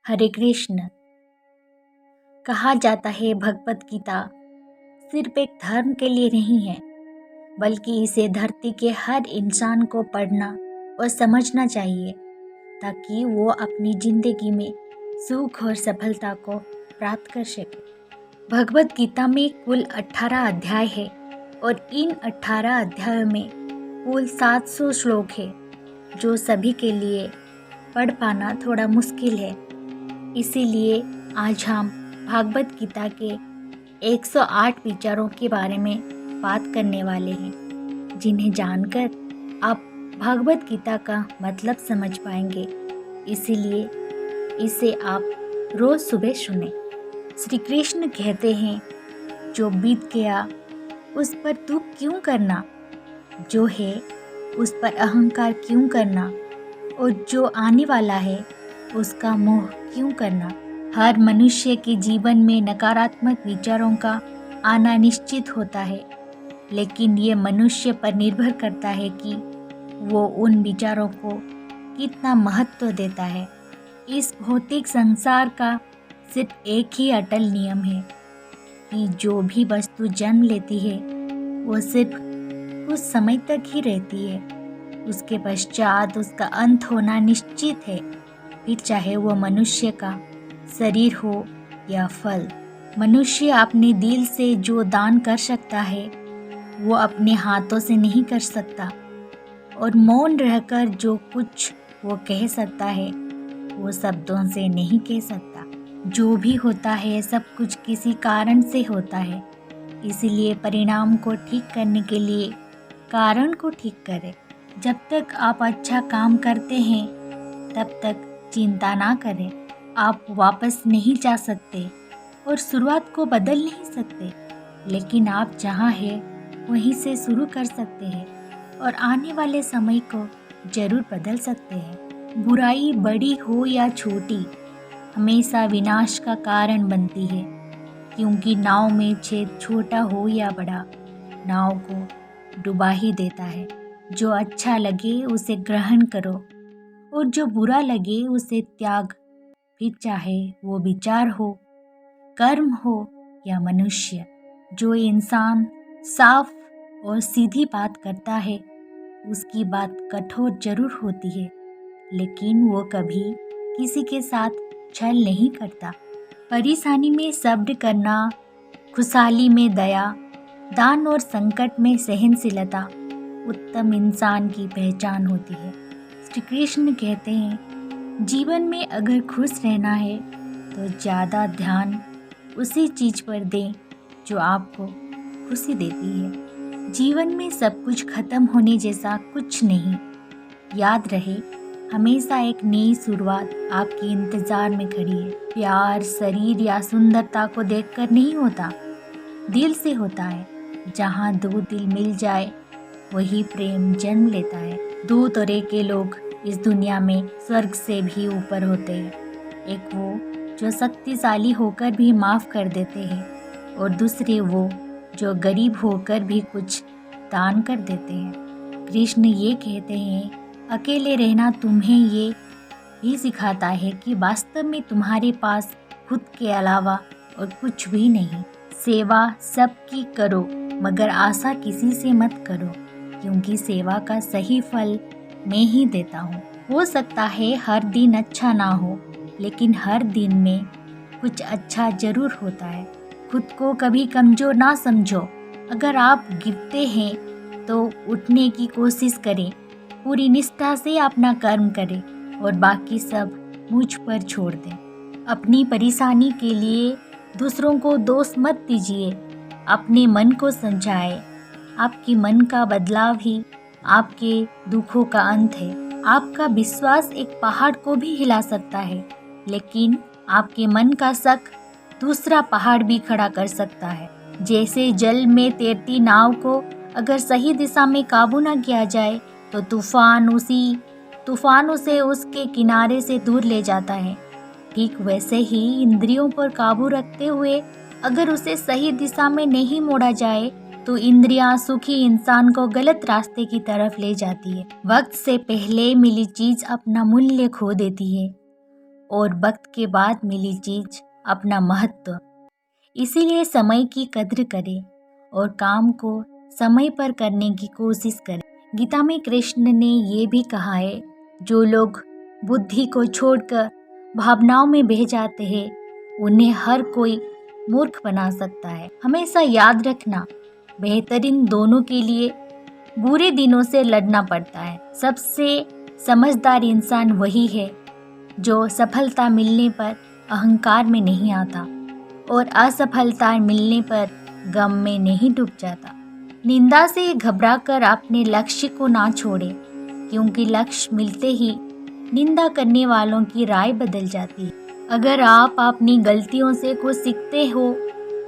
हरे कृष्ण। कहा जाता है भगवत गीता सिर्फ एक धर्म के लिए नहीं है, बल्कि इसे धरती के हर इंसान को पढ़ना और समझना चाहिए ताकि वो अपनी जिंदगी में सुख और सफलता को प्राप्त कर सके। भगवत गीता में कुल 18 अध्याय है और इन 18 अध्यायों में कुल 700 श्लोक है, जो सभी के लिए पढ़ पाना थोड़ा मुश्किल है। इसीलिए आज हम भागवत गीता के 108 विचारों के बारे में बात करने वाले हैं, जिन्हें जानकर आप भागवत गीता का मतलब समझ पाएंगे। इसीलिए इसे आप रोज सुबह सुने। श्री कृष्ण कहते हैं, जो बीत गया उस पर दुख क्यों करना, जो है उस पर अहंकार क्यों करना, और जो आने वाला है उसका मोह क्यों करना। हर मनुष्य के जीवन में नकारात्मक विचारों का आना निश्चित होता है, लेकिन ये मनुष्य पर निर्भर करता है कि वो उन विचारों को कितना महत्व देता है। इस भौतिक संसार का सिर्फ एक ही अटल नियम है कि जो भी वस्तु जन्म लेती है वो सिर्फ कुछ समय तक ही रहती है, उसके पश्चात उसका अंत होना निश्चित है। फिर चाहे वो मनुष्य का शरीर हो या फल। मनुष्य अपने दिल से जो दान कर सकता है वो अपने हाथों से नहीं कर सकता, और मौन रहकर जो कुछ वो कह सकता है वो शब्दों से नहीं कह सकता। जो भी होता है सब कुछ किसी कारण से होता है, इसलिए परिणाम को ठीक करने के लिए कारण को ठीक करें। जब तक आप अच्छा काम करते हैं तब तक चिंता ना करें। आप वापस नहीं जा सकते और शुरुआत को बदल नहीं सकते, लेकिन आप जहाँ हैं वहीं से शुरू कर सकते हैं और आने वाले समय को जरूर बदल सकते हैं। बुराई बड़ी हो या छोटी हमेशा विनाश का कारण बनती है, क्योंकि नाव में छेद छोटा हो या बड़ा नाव को डुबा ही देता है। जो अच्छा लगे उसे ग्रहण करो और जो बुरा लगे उसे त्याग। फिर चाहे वो विचार हो, कर्म हो या मनुष्य। जो इंसान साफ और सीधी बात करता है उसकी बात कठोर जरूर होती है, लेकिन वो कभी किसी के साथ छल नहीं करता। परेशानी में सब्र करना, खुशहाली में दया, दान और संकट में सहनशीलता उत्तम इंसान की पहचान होती है। श्री कृष्ण कहते हैं, जीवन में अगर खुश रहना है तो ज़्यादा ध्यान उसी चीज़ पर दें जो आपको खुशी देती है। जीवन में सब कुछ खत्म होने जैसा कुछ नहीं। याद रहे, हमेशा एक नई शुरुआत आपकी इंतज़ार में खड़ी है। प्यार शरीर या सुंदरता को देखकर नहीं होता, दिल से होता है। जहाँ दो दिल मिल जाए वही प्रेम जन्म लेता है। दो तरह के लोग इस दुनिया में स्वर्ग से भी ऊपर होते हैं। एक वो जो शक्तिशाली होकर भी माफ़ कर देते हैं, और दूसरे वो जो गरीब होकर भी कुछ दान कर देते हैं। कृष्ण ये कहते हैं, अकेले रहना तुम्हें ये भी सिखाता है कि वास्तव में तुम्हारे पास खुद के अलावा और कुछ भी नहीं। सेवा सबकी करो, मगर आशा किसी से मत करो, क्योंकि सेवा का सही फल मैं ही देता हूँ। हो सकता है हर दिन अच्छा ना हो, लेकिन हर दिन में कुछ अच्छा जरूर होता है। खुद को कभी कमज़ोर ना समझो। अगर आप गिरते हैं तो उठने की कोशिश करें। पूरी निष्ठा से अपना कर्म करें और बाकी सब मुझ पर छोड़ दें। अपनी परेशानी के लिए दूसरों को दोष मत दीजिए, अपने मन को समझाएं। आपके मन का बदलाव ही आपके दुखों का अंत है। आपका विश्वास एक पहाड़ को भी हिला सकता है, लेकिन आपके मन का शक दूसरा पहाड़ भी खड़ा कर सकता है। जैसे जल में तैरती नाव को अगर सही दिशा में काबू न किया जाए तो तूफान उसे उसके किनारे से दूर ले जाता है। ठीक वैसे ही इंद्रियों पर काबू रखते हुए अगर उसे सही दिशा में नहीं मोड़ा जाए तो इंद्रियां सुखी इंसान को गलत रास्ते की तरफ ले जाती है। वक्त से पहले मिली चीज अपना मूल्य खो देती है। और वक्त के बाद मिली चीज अपना महत्व। इसीलिए समय की कद्र करें और काम को समय पर करने की कोशिश करें। गीता में कृष्ण ने ये भी कहा है, जो लोग बुद्धि को छोड़कर भावनाओं में बह जाते हैं उन्हें हर कोई मूर्ख बना सकता है। हमेशा याद रखना, बेहतरीन दोनों के लिए बुरे दिनों से लड़ना पड़ता है। सबसे समझदार इंसान वही है जो सफलता मिलने पर अहंकार में नहीं आता और असफलता मिलने पर गम में नहीं डूब जाता। निंदा से घबराकर अपने लक्ष्य को ना छोड़े, क्योंकि लक्ष्य मिलते ही निंदा करने वालों की राय बदल जाती है। अगर आप अपनी गलतियों से कुछ सीखते हो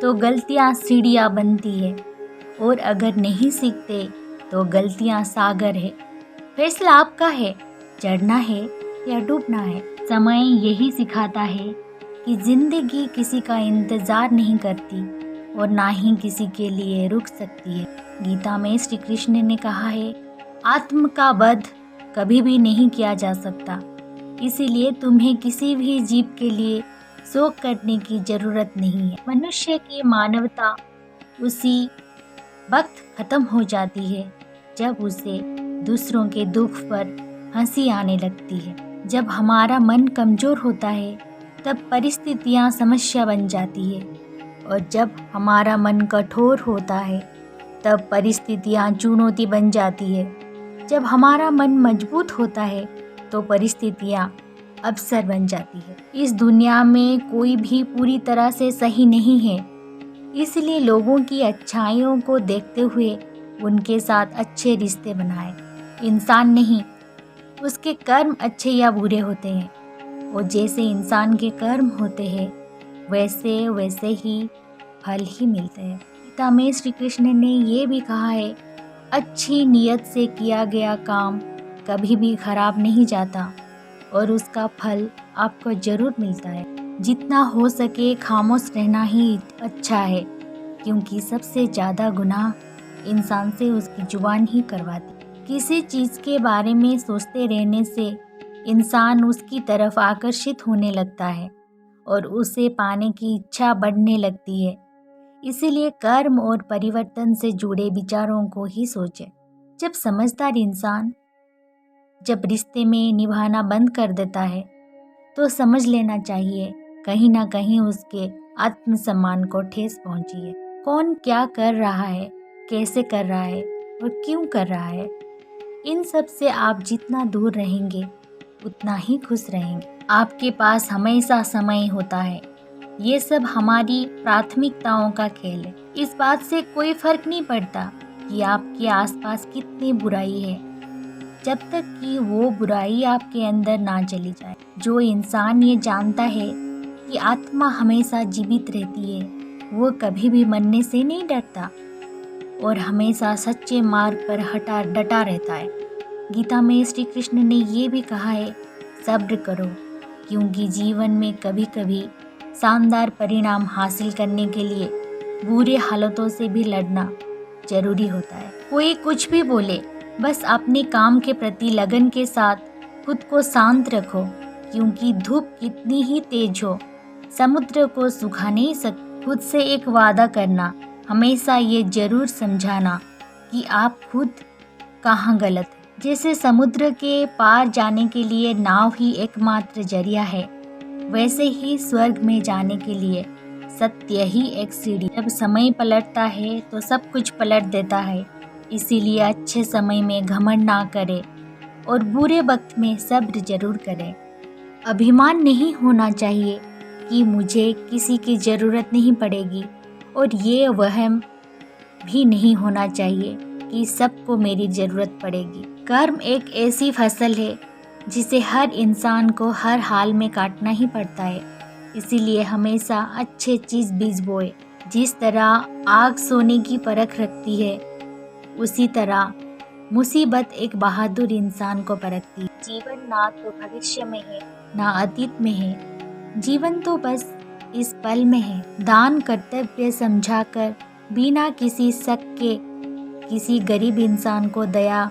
तो गलतियाँ सीढ़ियाँ बनती है, और अगर नहीं सीखते तो गलतियाँ सागर है। फैसला आपका है, चढ़ना है या डूबना है। समय यही सिखाता है कि जिंदगी किसी का इंतजार नहीं करती और ना ही किसी के लिए रुक सकती है। गीता में श्री कृष्ण ने कहा है, आत्म का वध कभी भी नहीं किया जा सकता, इसीलिए तुम्हें किसी भी जीव के लिए शोक करने की जरूरत नहीं है। मनुष्य की मानवता उसी वक्त खत्म हो जाती है जब उसे दूसरों के दुख पर हंसी आने लगती है। जब हमारा मन कमजोर होता है तब परिस्थितियाँ समस्या बन जाती है, और जब हमारा मन कठोर होता है तब परिस्थितियाँ चुनौती बन जाती है। जब हमारा मन मजबूत होता है तो परिस्थितियाँ अवसर बन जाती है। इस दुनिया में कोई भी पूरी तरह से सही नहीं है, इसलिए लोगों की अच्छाइयों को देखते हुए उनके साथ अच्छे रिश्ते बनाएं। इंसान नहीं, उसके कर्म अच्छे या बुरे होते हैं, और जैसे इंसान के कर्म होते हैं वैसे वैसे ही फल ही मिलते हैं। गीता में श्री कृष्ण ने ये भी कहा है, अच्छी नीयत से किया गया काम कभी भी खराब नहीं जाता और उसका फल आपको जरूर मिलता है। जितना हो सके खामोश रहना ही अच्छा है, क्योंकि सबसे ज़्यादा गुनाह इंसान से उसकी जुबान ही करवाती। किसी चीज़ के बारे में सोचते रहने से इंसान उसकी तरफ आकर्षित होने लगता है और उसे पाने की इच्छा बढ़ने लगती है। इसीलिए कर्म और परिवर्तन से जुड़े विचारों को ही सोचें। जब समझदार इंसान जब रिश्ते में निभाना बंद कर देता है तो समझ लेना चाहिए कहीं ना कहीं उसके आत्मसम्मान को ठेस पहुंची है। कौन क्या कर रहा है, कैसे कर रहा है और क्यों कर रहा है, इन सब से आप जितना दूर रहेंगे उतना ही खुश रहेंगे। आपके पास हमेशा समय होता है। ये सब हमारी प्राथमिकताओं का खेल है। इस बात से कोई फर्क नहीं पड़ता कि आपके आसपास कितनी बुराई है, जब तक कि वो बुराई आपके अंदर ना चली जाए। जो इंसान ये जानता है कि आत्मा हमेशा जीवित रहती है, वो कभी भी मरने से नहीं डरता और हमेशा सच्चे मार्ग पर डटा रहता है। गीता में श्री कृष्ण ने ये भी कहा है, सब्र करो, क्योंकि जीवन में कभी कभी शानदार परिणाम हासिल करने के लिए बुरे हालातों से भी लड़ना जरूरी होता है। कोई कुछ भी बोले, बस अपने काम के प्रति लगन के साथ खुद को शांत रखो, क्योंकि धूप कितनी ही तेज हो समुद्र को सुखा नहीं सकती। खुद से एक वादा करना, हमेशा ये जरूर समझाना कि आप खुद कहाँ गलत है। जैसे समुद्र के पार जाने के लिए नाव ही एकमात्र जरिया है, वैसे ही स्वर्ग में जाने के लिए सत्य ही एक सीढ़ी। जब समय पलटता है तो सब कुछ पलट देता है, इसीलिए अच्छे समय में घमंड ना करें और बुरे वक्त में सब्र जरूर करें। अभिमान नहीं होना चाहिए कि मुझे किसी की ज़रूरत नहीं पड़ेगी, और ये वहम भी नहीं होना चाहिए कि सबको मेरी ज़रूरत पड़ेगी। कर्म एक ऐसी फसल है जिसे हर इंसान को हर हाल में काटना ही पड़ता है, इसीलिए हमेशा अच्छे चीज़ बीज बोए। जिस तरह आग सोने की परख रखती है, उसी तरह मुसीबत एक बहादुर इंसान को परखती है। जीवन ना तो भविष्य में है ना अतीत में है, जीवन तो बस इस पल में है। दान कर्तव्य समझाकर बिना किसी शक के किसी गरीब इंसान को दया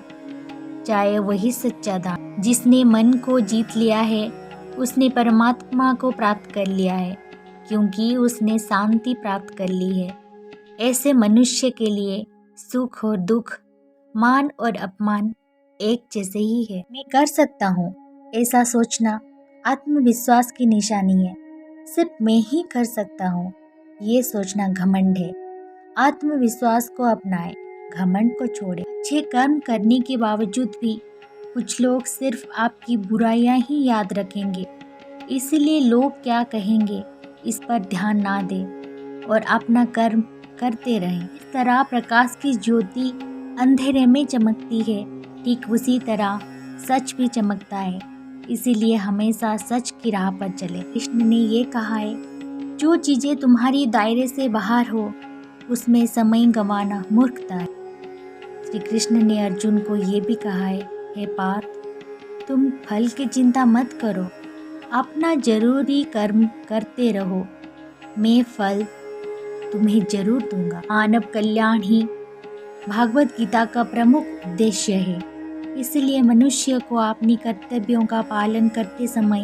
चाहे वही सच्चा दान। जिसने मन को जीत लिया है उसने परमात्मा को प्राप्त कर लिया है, क्योंकि उसने शांति प्राप्त कर ली है। ऐसे मनुष्य के लिए सुख और दुख, मान और अपमान एक जैसे ही है। मैं कर सकता हूँ, ऐसा सोचना आत्मविश्वास की निशानी है। सिर्फ मैं ही कर सकता हूँ, ये सोचना घमंड है। आत्मविश्वास को अपनाएं, घमंड को छोड़ें। अच्छे कर्म करने के बावजूद भी कुछ लोग सिर्फ आपकी बुराइयां ही याद रखेंगे, इसलिए लोग क्या कहेंगे इस पर ध्यान ना दें और अपना कर्म करते रहें। इस तरह प्रकाश की ज्योति अंधेरे में चमकती है, ठीक उसी तरह सच भी चमकता है। इसीलिए हमेशा सच की राह पर चले। कृष्ण ने ये कहा है, जो चीजें तुम्हारी दायरे से बाहर हो उसमें समय गंवाना मूर्खता है। श्री कृष्ण ने अर्जुन को ये भी कहा है, हे पार्थ, तुम फल की चिंता मत करो, अपना जरूरी कर्म करते रहो, मैं फल तुम्हें जरूर दूंगा। मानव कल्याण ही भागवत गीता का प्रमुख उद्देश्य है। इसलिए मनुष्य को अपनी कर्तव्यों का पालन करते समय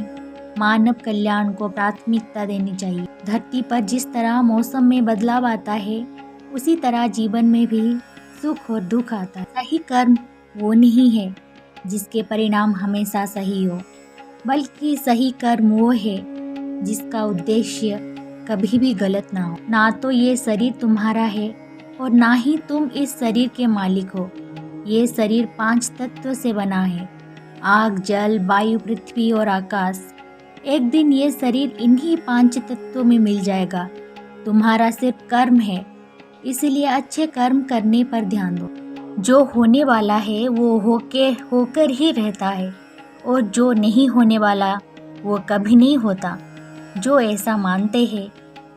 मानव कल्याण को प्राथमिकता देनी चाहिए। धरती पर जिस तरह मौसम में बदलाव आता है, उसी तरह जीवन में भी सुख और दुख आता है। सही कर्म वो नहीं है जिसके परिणाम हमेशा सही हो, बल्कि सही कर्म वो है जिसका उद्देश्य कभी भी गलत ना हो। ना तो ये शरीर तुम्हारा है और ना ही तुम इस शरीर के मालिक हो। ये शरीर 5 तत्वों से बना है, आग, जल, वायु, पृथ्वी और आकाश। एक दिन ये शरीर इन्हीं 5 तत्वों में मिल जाएगा। तुम्हारा सिर्फ कर्म है, इसलिए अच्छे कर्म करने पर ध्यान दो। जो होने वाला है वो होकर ही रहता है, और जो नहीं होने वाला वो कभी नहीं होता। जो ऐसा मानते हैं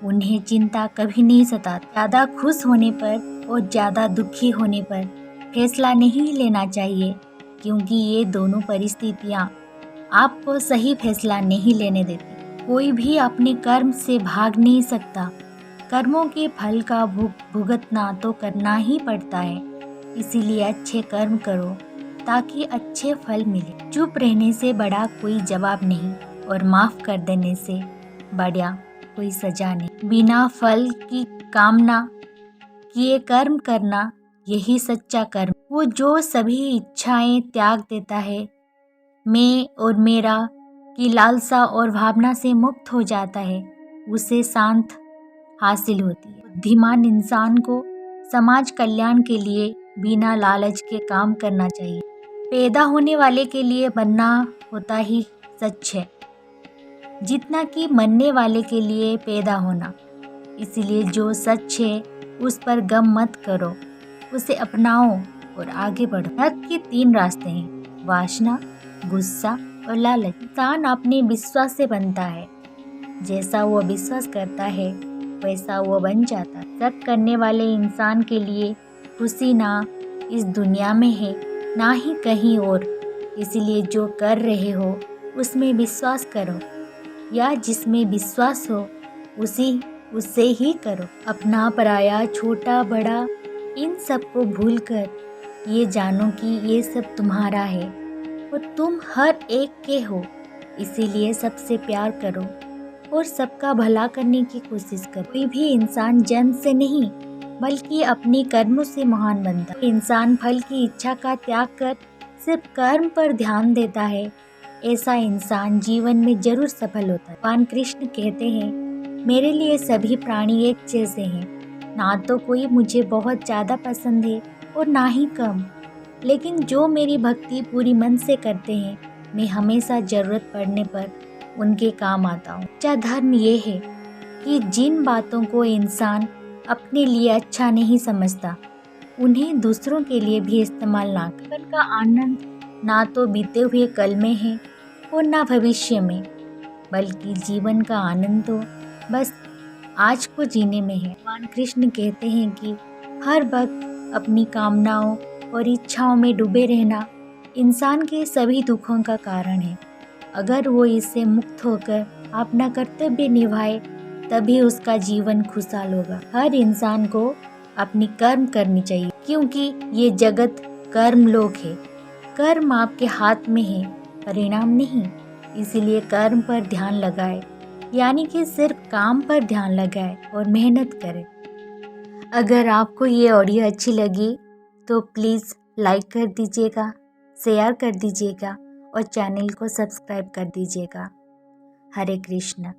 उन्हें चिंता कभी नहीं सताती। ज़्यादा खुश होने पर और ज़्यादा दुखी होने पर फैसला नहीं लेना चाहिए, क्योंकि ये दोनों परिस्थितियाँ आपको सही फैसला नहीं लेने देती। कोई भी अपने कर्म से भाग नहीं सकता। कर्मों के फल का भुगतना तो करना ही पड़ता है। इसीलिए अच्छे कर्म करो ताकि अच्छे फल मिले। चुप रहने से बड़ा कोई जवाब नहीं, और माफ कर देने से बड़ा कोई सजा नहीं। बिना फल की कामना किए कर्म करना, यही सच्चा कर्म। वो जो सभी इच्छाएं त्याग देता है, मैं और मेरा की लालसा और भावना से मुक्त हो जाता है, उसे शांत हासिल होती है। बुद्धिमान इंसान को समाज कल्याण के लिए बिना लालच के काम करना चाहिए। पैदा होने वाले के लिए बनना होता ही सच है, जितना कि मरने वाले के लिए पैदा होना। इसलिए जो सच है उस पर गम मत करो, उसे अपनाओ और आगे बढ़ो। नरक के 3 रास्ते हैं, वासना, गुस्सा और लालच। इंसान अपने विश्वास से बनता है, जैसा वो विश्वास करता है वैसा वो बन जाता है। शक करने वाले इंसान के लिए खुशी ना इस दुनिया में है ना ही कहीं और। इसलिए जो कर रहे हो उसमें विश्वास करो, या जिसमें विश्वास हो उससे ही करो। अपना पराया, छोटा बड़ा, इन सब को भूलकर ये जानो कि ये सब तुम्हारा है और तुम हर एक के हो। इसीलिए सबसे प्यार करो और सबका भला करने की कोशिश करो। कोई भी इंसान जन्म से नहीं बल्कि अपने कर्मों से महान बनता है। इंसान फल की इच्छा का त्याग कर सिर्फ कर्म पर ध्यान देता है, ऐसा इंसान जीवन में जरूर सफल होता है। भगवान कृष्ण कहते हैं, मेरे लिए सभी प्राणी एक जैसे हैं। ना तो कोई मुझे बहुत ज़्यादा पसंद है और ना ही कम, लेकिन जो मेरी भक्ति पूरी मन से करते हैं, मैं हमेशा ज़रूरत पड़ने पर उनके काम आता हूँ। सच्चा धर्म ये है कि जिन बातों को इंसान अपने लिए अच्छा नहीं समझता, उन्हें दूसरों के लिए भी इस्तेमाल ना करें। जीवन का आनंद ना तो बीते हुए कल में है और ना भविष्य में, बल्कि जीवन का आनंद तो बस आज को जीने में है। भगवान कृष्ण कहते हैं कि हर वक्त अपनी कामनाओं और इच्छाओं में डूबे रहना इंसान के सभी दुखों का कारण है। अगर वो इससे मुक्त होकर अपना कर्तव्य निभाए, तभी उसका जीवन खुशहाल होगा। हर इंसान को अपनी कर्म करनी चाहिए, क्योंकि ये जगत कर्म लोक है। कर्म आपके हाथ में है, परिणाम नहीं। इसीलिए कर्म पर ध्यान लगाए, यानी कि सिर्फ काम पर ध्यान लगाए और मेहनत करें। अगर आपको ये ऑडियो अच्छी लगी तो प्लीज़ लाइक कर दीजिएगा, शेयर कर दीजिएगा और चैनल को सब्सक्राइब कर दीजिएगा। हरे कृष्ण।